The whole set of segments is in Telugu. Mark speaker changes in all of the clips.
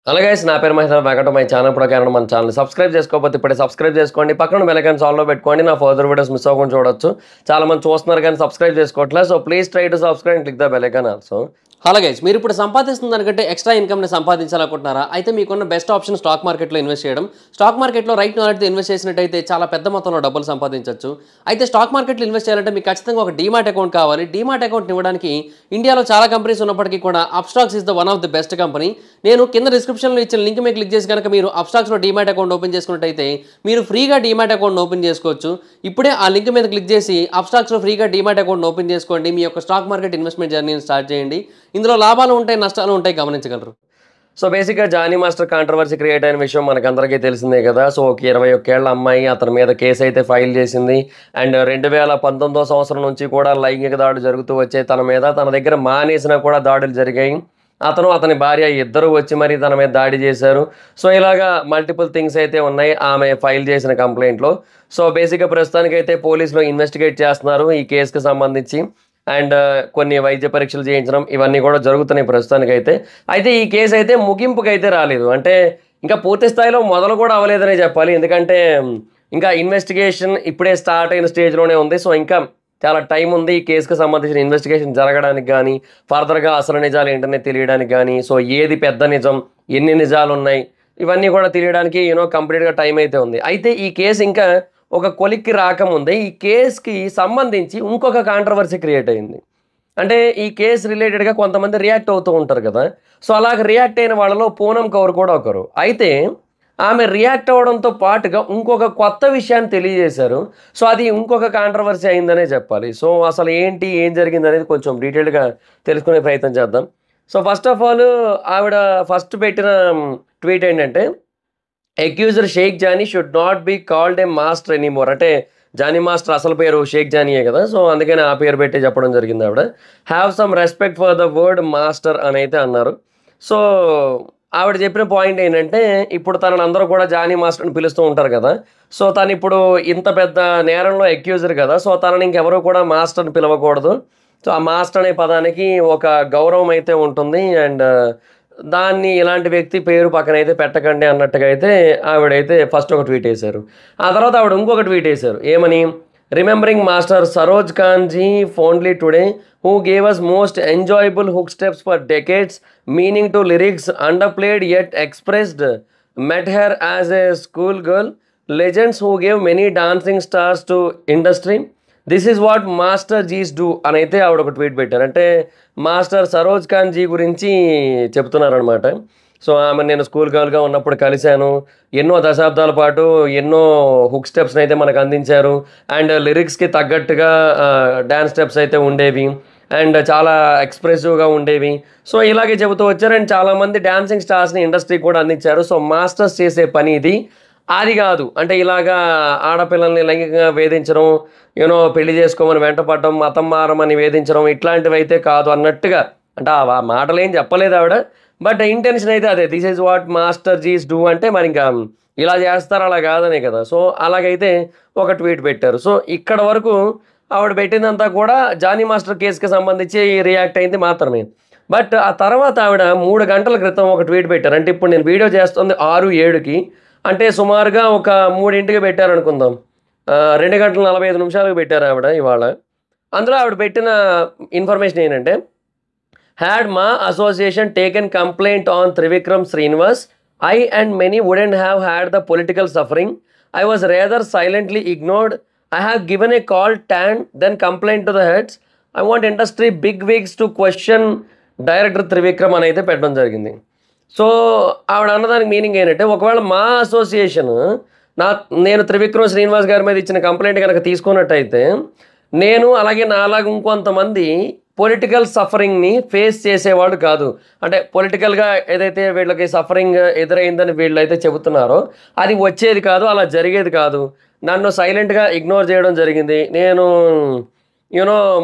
Speaker 1: హలో గైస్ నా పేరు Mahesh welcome to my channel. ప్రకారం మన ఛానల్ సబ్స్క్రైబ్ చేసుకోకపోతే ఇప్పుడే సబ్స్క్రైబ్ చేసుకోండి. పక్కన బెల్ ఐకాన్ ఆల్లో పెట్టుకోండి. నా ఫర్దర్ వీడియోస్ మిస్ అవ్వకుండా చూడొచ్చు. చాలా మంది చూస్తున్నారు కానీ సబ్స్క్రైబ్ చేసుకోవట్లేదు. So please try to subscribe and click the bell icon also. Hello guys, మీరు ఇప్పుడు సంపాదిస్తున్న దానికంటే ఎక్స్ట్రా ఇన్కమ్ని సంపాదించాలనుకుంటున్నారా? అయితే మీకున్న బెస్ట్ ఆప్షన్ స్టాక్ మార్కెట్లో ఇన్వెస్ట్ చేయడం. స్టాక్ మార్కెట్లో రైట్ నాలెడ్జ్తో ఇన్వెస్ట్ చేసినట్టయితే చాలా పెద్ద మొత్తంలో డబ్బులు సంపాదించవచ్చు. అయితే స్టాక్ మార్కెట్లో ఇన్వెస్ట్ చేయాలంటే మీకు ఖచ్చితంగా ఒక డీమాట్ అకౌంట్ కావాలి. డీమాట్ అకౌంట్ ఇవ్వడానికి ఇండియాలో చాలా కంపెనీస్ ఉన్నప్పటికీ కూడా Upstox is the one of the best company. నేను కింద డిస్క్రిప్షన్లో ఇచ్చిన లింక్ మీద క్లిక్ చేసి కనుక మీరు అప్స్టాక్స్లో డీమాట్ అకౌంట్ ఓపెన్ చేసుకున్నట్టయితే మీరు ఫ్రీగా డీమాట్ అకౌంట్ ఓపెన్ చేసుకోవచ్చు. ఇప్పుడే ఆ లింక్ మీద క్లిక్ చేసి అప్స్టాక్స్లో ఫ్రీగా డీమాట్ అకౌంట్ ఓపెన్ చేసుకోండి. మీ యొక్క స్టాక్ మార్కెట్ ఇన్వెస్ట్మెంట్ జర్నీని స్టార్ట్ చేయండి. ఇందులో లాభాలు ఉంటాయి, నష్టాలు ఉంటాయి, గమనించగలరు. సో బేసిక్గా జానీ మాస్టర్ కాంట్రవర్సీ క్రియేట్ అయిన విషయం మనకందరికీ తెలిసిందే కదా. సో ఒక 21 ఏళ్ల అమ్మాయి అతని మీద కేసు అయితే ఫైల్ చేసింది. అండ్ 2019 సంవత్సరం నుంచి కూడా లైంగిక దాడులు జరుగుతూ వచ్చాయి తన మీద. తన దగ్గర మానేసినా కూడా దాడులు జరిగాయి. అతని భార్య ఇద్దరు వచ్చి మరి తన మీద దాడి చేశారు. సో ఇలాగా మల్టిపుల్ థింగ్స్ అయితే ఉన్నాయి ఆమె ఫైల్ చేసిన కంప్లైంట్లో. సో బేసిక్గా ప్రస్తుతానికైతే పోలీసులు ఇన్వెస్టిగేట్ చేస్తున్నారు ఈ కేసుకి సంబంధించి. అండ్ కొన్ని వైద్య పరీక్షలు చేయించడం ఇవన్నీ కూడా జరుగుతున్నాయి ప్రస్తుతానికైతే. అయితే ఈ కేసు అయితే ముగింపుకి అయితే రాలేదు. అంటే ఇంకా పూర్తి స్థాయిలో మొదలు కూడా అవ్వలేదనే చెప్పాలి. ఎందుకంటే ఇంకా ఇన్వెస్టిగేషన్ ఇప్పుడే స్టార్ట్ అయిన స్టేజ్లోనే ఉంది. సో ఇంకా చాలా టైం ఉంది ఈ కేసుకి సంబంధించిన ఇన్వెస్టిగేషన్ జరగడానికి కానీ, ఫర్దర్గా అసలు నిజాలు ఏంటనే తెలియడానికి కానీ. సో ఏది పెద్ద నిజం, ఎన్ని నిజాలు ఉన్నాయి, ఇవన్నీ కూడా తెలియడానికి కంప్లీట్గా టైం అయితే ఉంది. అయితే ఈ కేసు ఇంకా ఒక కొలిక్కి రాకముందే ఈ కేసుకి సంబంధించి ఇంకొక కాంట్రవర్సీ క్రియేట్ అయింది. అంటే ఈ కేసు రిలేటెడ్గా కొంతమంది రియాక్ట్ అవుతూ ఉంటారు కదా. సో అలాగ రియాక్ట్ అయిన వాళ్ళలో పూనం కౌర్ కూడా ఒకరు. అయితే ఆమె రియాక్ట్ అవ్వడంతో పాటుగా ఇంకొక కొత్త విషయాన్ని తెలియజేశారు. సో అది ఇంకొక కాంట్రవర్సీ అయిందనే చెప్పాలి. సో అసలు ఏంటి, ఏం జరిగింది అనేది కొంచెం డీటెయిల్గా తెలుసుకునే ప్రయత్నం చేద్దాం. సో ఫస్ట్ ఆఫ్ ఆల్ ఆవిడ ఫస్ట్ పెట్టిన ట్వీట్ ఏంటంటే, accuser Shaik Jani should not be called a master anymore. అంటే జానీ మాస్టర్ అసలు పేరు షేక్ జానీయే కదా. సో అందుకని ఆ పేరు పెట్టి చెప్పడం జరిగింది ఆవిడ. Have some respect for the word master అని అయితే అన్నారు. సో ఆవిడ చెప్పిన పాయింట్ ఏంటంటే, ఇప్పుడు తనని అందరూ కూడా జానీ మాస్టర్ అని పిలుస్తూ ఉంటారు కదా. సో తను ఇప్పుడు ఇంత పెద్ద నేరంలో అక్యూజర్ కదా. సో తనని ఇంకెవరూ కూడా మాస్టర్ అని పిలవకూడదు. సో ఆ మాస్టర్ అనే పదానికి ఒక గౌరవం అయితే ఉంటుంది. అండ్ దాన్ని ఇలాంటి వ్యక్తి పేరు పక్కన అయితే పెట్టకండి అన్నట్టుగా అయితే ఆవిడైతే ఫస్ట్ ఒక ట్వీట్ వేశారు. ఆ తర్వాత ఆవిడ ఇంకొక ట్వీట్ వేశారు. ఏమని, remembering master Saroj Khan ji fondly today who gave us most enjoyable hook steps for decades meaning to lyrics underplayed yet expressed, met her as a school girl, legends who gave many dancing stars to industry. This is what master jis do అని అయితే ఆవిడ ఒక ట్వీట్ పెట్టారు. అంటే మాస్టర్ సరోజ్ ఖాన్ జీ గురించి చెప్తున్నారనమాట. సో ఆమె నేను స్కూల్ గర్ల్గా ఉన్నప్పుడు కలిశాను. ఎన్నో దశాబ్దాల పాటు ఎన్నో హుక్ స్టెప్స్ని అయితే మనకు అందించారు. అండ్ లిరిక్స్కి తగ్గట్టుగా డ్యాన్స్ స్టెప్స్ అయితే ఉండేవి. అండ్ చాలా ఎక్స్ప్రెసివ్గా ఉండేవి. సో ఇలాగే చెబుతూ వచ్చారు. అండ్ చాలామంది డ్యాన్సింగ్ స్టార్స్ని ఇండస్ట్రీకి కూడా అందించారు. సో మాస్టర్స్ చేసే పని ఇది, అది కాదు. అంటే ఇలాగా ఆడపిల్లల్ని లైంగికంగా వేధించడం, పెళ్లి చేసుకోమని వెంటపడడం, మతం మారమని వేధించడం, ఇట్లాంటివి అయితే కాదు అన్నట్టుగా. అంటే ఆ మాటలు ఏం చెప్పలేదు ఆవిడ. బట్ ఇంటెన్షన్ అయితే అదే, this is what master jis do అంటే మరి ఇంకా ఇలా చేస్తారు అలా కాదనే కదా. సో అలాగైతే ఒక ట్వీట్ పెట్టారు. సో ఇక్కడ వరకు ఆవిడ పెట్టిందంతా కూడా జానీ మాస్టర్ కేసుకి సంబంధించి రియాక్ట్ అయింది మాత్రమే. బట్ ఆ తర్వాత ఆవిడ 3 గంటల క్రితం ఒక ట్వీట్ పెట్టారు. అంటే ఇప్పుడు నేను వీడియో చేస్తుంది 6:07కి, అంటే సుమారుగా ఒక 3ంటికి పెట్టారనుకుందాం. 2:45 పెట్టారు ఆవిడ ఇవాళ. అందులో ఆవిడ పెట్టిన ఇన్ఫర్మేషన్ ఏంటంటే, had MAA association taken complaint on Trivikram Srinivas, I and many wouldn't have had the political suffering. I was rather silently ignored. I have given a call and then complaint to the heads. I want industry big wigs to question director Trivikram అని అయితే పెట్టడం జరిగింది. సో ఆవిడ అన్నదానికి మీనింగ్ ఏంటంటే, ఒకవేళ మా అసోసియేషన్ నేను త్రివిక్రమ్ శ్రీనివాస్ గారి మీద ఇచ్చిన కంప్లైంట్ కనుక తీసుకున్నట్టయితే, నేను అలాగే నాలాగా ఇంకొంతమంది పొలిటికల్ సఫరింగ్ని ఫేస్ చేసేవాడు కాదు. అంటే పొలిటికల్గా ఏదైతే వీళ్ళకి సఫరింగ్ ఎదురైందని వీళ్ళైతే చెబుతున్నారో అది వచ్చేది కాదు, అలా జరిగేది కాదు. నన్ను సైలెంట్గా ఇగ్నోర్ చేయడం జరిగింది. నేను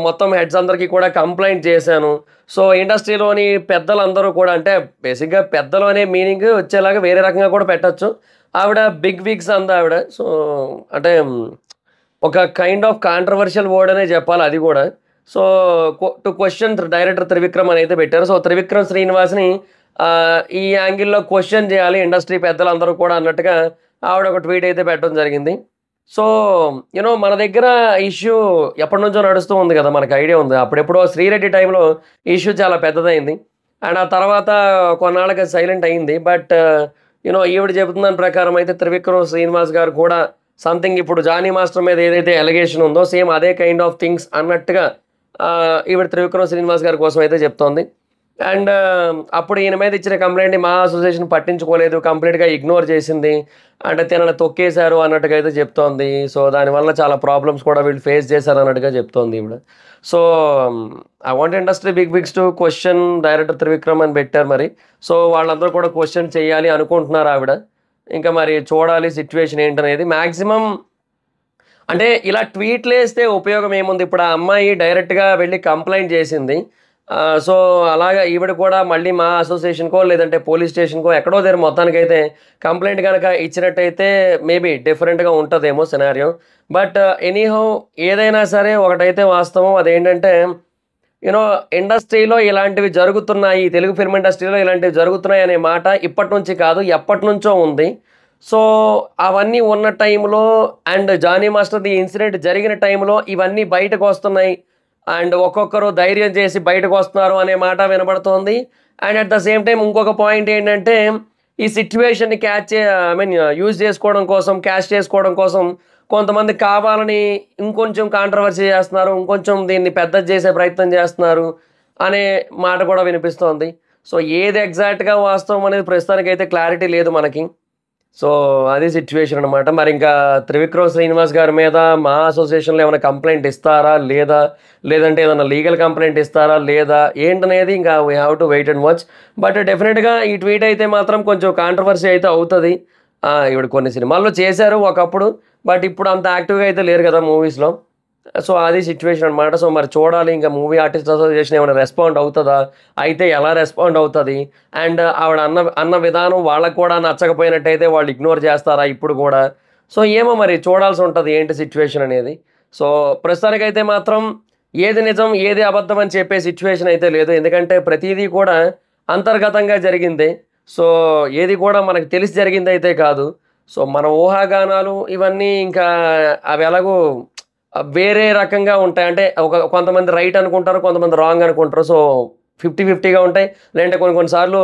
Speaker 1: మొత్తం హెడ్స్ అందరికీ కూడా కంప్లైంట్ చేశాను. సో ఇండస్ట్రీలోని పెద్దలందరూ కూడా, అంటే బేసిక్గా పెద్దలు అనే మీనింగ్ వచ్చేలాగా వేరే రకంగా కూడా పెట్టచ్చు. ఆవిడ బిగ్ విగ్స్ అంది ఆవిడ. సో అంటే ఒక కైండ్ ఆఫ్ కాంట్రవర్షియల్ వర్డ్ అనే చెప్పాలి అది కూడా. So to question director Trivikram అని అయితే పెట్టారు. సో త్రివిక్రమ్ శ్రీనివాస్ని ఈ యాంగిల్‌లో క్వెషన్ చేయాలి ఇండస్ట్రీ పెద్దలందరూ కూడా అన్నట్టుగా ఆవిడ ఒక ట్వీట్ అయితే పెట్టడం జరిగింది. సో, మన దగ్గర ఇష్యూ ఎప్పటినుంచో నడుస్తూ ఉంది కదా! మనకు ఐడియా ఉంది. అప్పుడెప్పుడో 'శ్రీరెడ్డి' టైంలో ఈ ఇష్యూ చాలా పెద్దదయింది. అండ్ ఆ తర్వాత కొన్నాళ్ళకి అది సైలెంట్ అయింది. బట్ ఈవిడ చెబుతున్న దాని ప్రకారం అయితే త్రివిక్రమ్ శ్రీనివాస్ గారు కూడా సంథింగ్ ఇప్పుడు 'జానీ మాస్టర్' మీద ఏదైతే అలిగేషన్ ఉందో సేమ్ అదే కైండ్ ఆఫ్ థింగ్స్ అన్నట్టుగా ఈవిడ త్రివిక్రమ్ శ్రీనివాస్ గారి కోసం అయితే చెప్తోంది. అండ్ అప్పుడు ఈయన మీద ఇచ్చిన కంప్లెయింట్‌ని మా అసోసియేషన్ పట్టించుకోలేదు. కంప్లీట్‌గా ఇగ్నోర్ చేసింది. అంటే తినని తొక్కేశారు అన్నట్టుగా అయితే చెప్తోంది. సో, దానివల్ల చాలా ప్రాబ్లమ్స్ కూడా వీళ్ళు ఫేస్ చేశారన్నట్టుగా చెప్తోంది ఈవిడ. So, I want industry Biggs to question director Trivikram అని పెట్టారు మరి. సో, వాళ్ళందరూ కూడా క్వెషన్ చేయాలి అనుకుంటున్నారు ఆవిడ. ఇంకా మరి చూడాలి సిట్యుయేషన్ ఏంటనేది. మాక్సిమం అంటే ఇలా ట్వీట్‌లేస్తే ఉపయోగం ఏముంది? ఇప్పుడు ఆ అమ్మాయి డైరెక్ట్‌గా వెళ్లి కంప్లెయింట్ చేసింది. సో, అలాగా ఈవిడ కూడా మళ్ళీ మా అసోసియేషన్‌కో లేదంటే పోలీస్ స్టేషన్‌కో ఎక్కడో దగ్గర మొత్తానికైతే కంప్లెయింట్ గనక ఇచ్చినట్టయితే మేబీ డిఫరెంట్‌గా ఉంటదేమో సినారియో. బట్ ఎనీహౌ ఏదైనా సరే ఒకటైతే వాస్తవం అదేంటంటే యూనో ఇండస్ట్రీలో ఇలాంటివి జరుగుతున్నాయి. తెలుగు ఫిల్మ్ ఇండస్ట్రీలో ఇలాంటివి జరుగుతున్నాయి అనే మాట ఇప్పటి నుంచి కాదు ఎప్పటినుంచో ఉంది. సో, అవన్నీ ఉన్న టైంలో అండ్ 'జానీ మాస్టర్‌ది' ఇన్సిడెంట్ జరిగిన టైంలో ఇవన్నీ బయటకొస్తున్నాయి. అండ్ ఒక్కొక్కరు ధైర్యం చేసి బయటకొస్తున్నారు అనే మాట వినబడుతోంది. And at the same time ఇంకొక పాయింట్ ఏంటంటే, ఈ సిట్యుయేషన్‌ని ఐ మీన్ యూజ్ చేసుకోవడం కోసం, క్యాష్ చేసుకోవడం కోసం కొంతమంది కావాలని ఇంకొంచెం కాంట్రోవర్సీ చేస్తున్నారు. ఇంకొంచెం దీన్ని పెద్దది చేసే ప్రయత్నం చేస్తున్నారు అనే మాట కూడా వినిపిస్తోంది. సో, ఏది ఎగ్జాక్ట్‌గా వాస్తవం అనేది ప్రస్తుతానికైతే క్లారిటీ లేదు మనకి. సో, అది సిట్యుయేషన్ అనమాట. మరింకా త్రివిక్రమ్ శ్రీనివాస్ గారి మీద మా అసోసియేషన్‌లో ఏమైనా కంప్లెయింట్ ఇస్తారా? లేదా? లేదంటే ఏదన్నా లీగల్ కంప్లెయింట్ ఇస్తారా? లేదా? ఏంటనేది ఇంకా we have to wait and watch. But డెఫినిట్‌గా ఈ ట్వీట్ అయితే మాత్రం కొంచెం కాంట్రోవర్సీ అయితే అవుతది. ఈవిడ కొన్ని సినిమాల్లో చేశారు ఒకప్పుడు. బట్ ఇప్పుడు అంత యాక్టివ్‌గా అయితే లేరు కదా మూవీస్‌లో. సో, అది సిట్యుయేషన్ అనమాట. సో, మరి చూడాలి ఇంక మూవీ ఆర్టిస్ట్ అసోసియేషన్ ఏమైనా రెస్పాండ్ అవుతదా? అయితే ఎలా రెస్పాండ్ అవుతది? అండ్ ఆవిడ అన్న అన్న విధానం వాళ్ళకి కూడా నచ్చకపోయినట్టయితే వాళ్ళు ఇగ్నోర్ చేస్తారా ఇప్పుడు గూడా? సో, ఏమో మరి చూడాల్సి ఉంటది ఏంటి సిట్యుయేషన్ అనేది. సో, ప్రస్తుతానికైతే మాత్రం ఏది నిజం, ఏది అబద్ధం అని చెప్పే సిట్యుయేషన్ అయితే లేదు. ఎందుకంటే ప్రతీదీ కూడా అంతర్గతంగా జరిగిందే. సో, ఏది కూడా మనకు తెలిసి జరిగిందయితే కాదు. సో, మన ఊహాగానాలు ఇవన్నీ ఇంకా అవి ఎలాగో వేరే రకంగా ఉంటాయి. అంటే కొంతమంది రైట్ అనుకుంటారు. కొంతమంది రాంగ్ అనుకుంటారు. సో, 50-50గా ఉంటాయి. లేదంటే కొన్ని కొన్ని సార్లు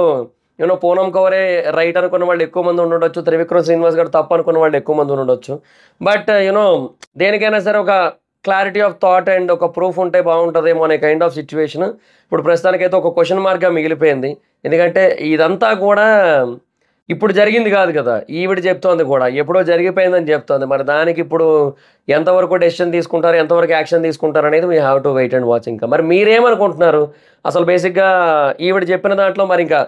Speaker 1: పూనమ్ కౌరే రైట్ అనుకున్న వాళ్ళు ఎక్కువ మంది ఉండుండొచ్చు. త్రివిక్రమ్ శ్రీనివాస్ గారు తప్పు అనుకున్న వాళ్ళు ఎక్కువ మంది ఉండుండొచ్చు. బట్ దేనికైనా సరే ఒక క్లారిటీ ఆఫ్ థాట్ అండ్ ఒక ప్రూఫ్ ఉంటే బావుంటదేమో అనే కైండ్ ఆఫ్ సిట్యుయేషన్. ఇప్పుడు ప్రస్తుతానికైతే ఒక క్వెషన్ మార్క్‌గా మిగిలిపోయింది. ఎందుకంటే ఇదంతా కూడా ఇప్పుడు జరిగింది కాదు కదా! ఈవిడ చెప్తోంది కూడా. ఎప్పుడో జరిగిపోయిందని చెప్తోంది. మరి దానికిప్పుడు ఎంతవరకు డెసిషన్ తీసుకుంటారు? ఎంతవరకు యాక్షన్ తీసుకుంటారనేది we have to wait and watch ఇంకా. మరి మీరేమనుకుంటున్నారు? అసలు బేసిక్‌గా ఈవిడ చెప్పిన దాంట్లో మరింకా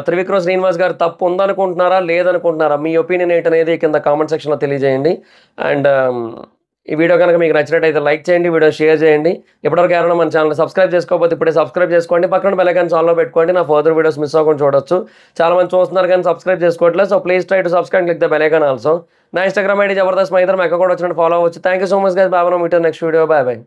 Speaker 1: త్రివిక్రమ్ శ్రీనివాస్ గారు తప్పు ఉందనుకుంటున్నారా? లేదనుకుంటున్నారా? మీ ఒపీనియన్ ఏంటనేది కింద కామెంట్ సెక్షన్‌లో తెలియజేయండి. అండ్ ఈ వీడియో గనుక మీకు నచ్చినట్టయితే లైక్ చేయండి. వీడియో షేర్ చేయండి. ఇప్పటివరకు ఎవరైనా మన ఛానెల్‌ని సబ్స్క్రైబ్ చేసుకోకపోతే ఇప్పుడే సబ్స్క్రైబ్ చేసుకోండి. పక్కన బెల్ ఐకాన్ ఆన్‌లో పెట్టుకోండి. నా ఫర్దర్ వీడియోస్ మిస్ అవ్వకుండా చూడొచ్చు. చాలా మంది చూస్తున్నారు కానీ సబ్స్క్రైబ్ చేసుకోవట్లేదు. So, please try to subscribe and click the bell icon also. నా ఇన్‌స్టాగ్రామ్ ఐడీ జబర్దస్త్ మా ఇద్దరం అకౌంట్ వచ్చినట్టు ఫాలో అవ్వచ్చు. Thank you so much guys. Bye. Meet next video. Bye.